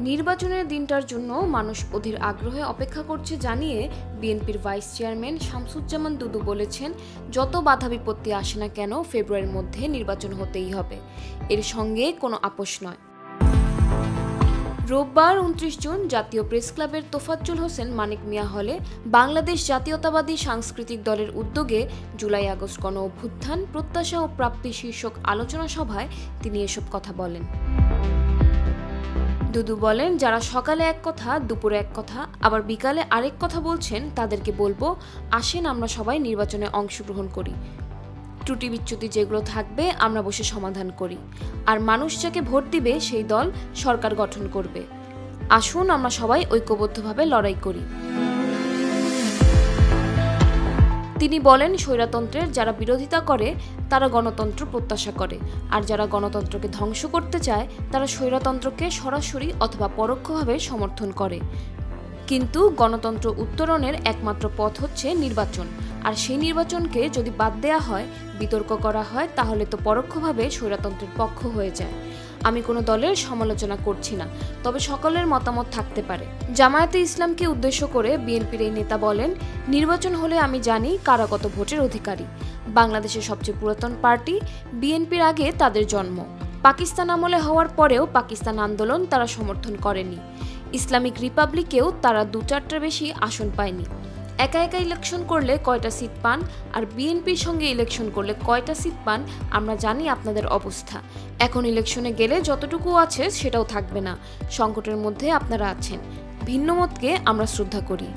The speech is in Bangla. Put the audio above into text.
নির্বাচনের দিনটার জন্য মানুষ অধীর আগ্রহে অপেক্ষা করছে জানিয়ে বিএনপির ভাইস চেয়ারম্যান শামসুজ্জামান দুদু বলেছেন, যত বাধা বিপত্তি আসে না কেন ফেব্রুয়ারির মধ্যে নির্বাচন হতেই হবে, এর সঙ্গে কোনো আপোষ নয়। রোববার ২৯ জুন জাতীয় প্রেস ক্লাবের তোফাজ্জল হোসেন মানিক মিয়া হলে বাংলাদেশ জাতীয়তাবাদী সাংস্কৃতিক দলের উদ্যোগে জুলাই আগস্ট গণ অভ্যুত্থান প্রত্যাশা ও প্রাপ্তি শীর্ষক আলোচনা সভায় তিনি এসব কথা বলেন। দুদু বলেন, যারা সকালে এক কথা, দুপুরে এক কথা, আবার বিকালে আরেক কথা বলছেন তাদেরকে বলবো, আসেন আমরা সবাই নির্বাচনে অংশগ্রহণ করি। ত্রুটি বিচ্যুতি যেগুলো থাকবে আমরা বসে সমাধান করি, আর মানুষ যাকে ভোট দিবে সেই দল সরকার গঠন করবে। আসুন আমরা সবাই ঐক্যবদ্ধভাবে লড়াই করি। তিনি বলেন, স্বৈরতন্ত্রের যারা বিরোধিতা করে তারা গণতন্ত্র প্রত্যাশা করে, আর যারা গণতন্ত্রকে ধ্বংস করতে চায় তারা স্বৈরতন্ত্রকে সরাসরি অথবা পরোক্ষভাবে সমর্থন করে। কিন্তু গণতন্ত্র উত্তরণের একমাত্র পথ হচ্ছে নির্বাচন, আর সেই নির্বাচনকে যদি বাদ দেয়া হয়, বিতর্ক করা হয়, তাহলে তো পরোক্ষভাবে স্বৈরতন্ত্রের পক্ষ হয়ে যায়। আমি কোনো দলের সমালোচনা করছি না, তবে সকলের মতামত থাকতে পারে। জামায়াতে ইসলামকে উদ্দেশ্য করে বিএনপির এই নেতা বলেন, নির্বাচন হলে আমি জানি কারা কত ভোটের অধিকারী। বাংলাদেশের সবচেয়ে পুরাতন পার্টি বিএনপির আগে তাদের জন্ম। পাকিস্তান আমলে হওয়ার পরেও পাকিস্তান আন্দোলন তারা সমর্থন করেনি। ইসলামিক রিপাবলিকেও তারা ২-৪টার বেশি আসন পায়নি। একা একা ইলেকশন করলে কয়টা সিট পান, আর বিএনপির সঙ্গে ইলেকশন করলে কয়টা সিট পান আমরা জানি আপনাদের অবস্থা। এখন ইলেকশনে গেলে যতটুকু আছে সেটাও থাকবে না। সংকটের মধ্যে আপনারা আছেন, ভিন্নমতকে আমরা শ্রদ্ধা করি।